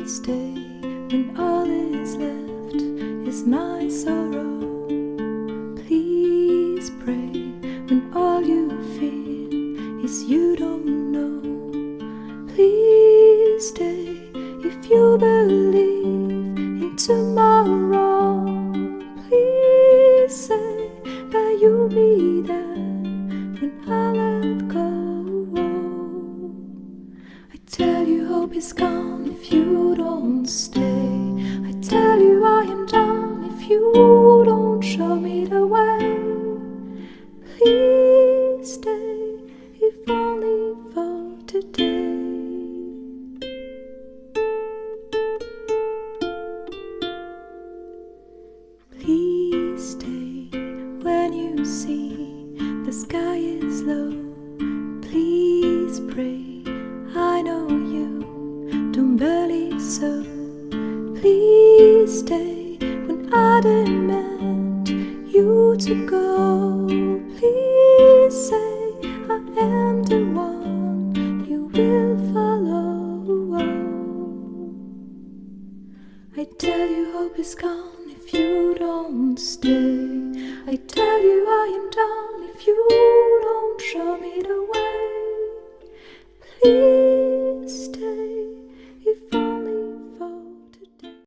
stay when all is left is my sorrow. Please pray when all you feel is you don't know. Please stay if you believe in tomorrow. Please say that you'll be there when I let go. I tell you hope is gone if you don't stay. I tell you I am done if you don't show me the way. Please stay if only for today. Please stay when you see the sky is low. Please pray, I know you don't believe so. Please stay when I demand you to go. Please say I am the one you will follow. I tell you hope is gone if you don't stay. I tell you I am done if you don't show me the way. Please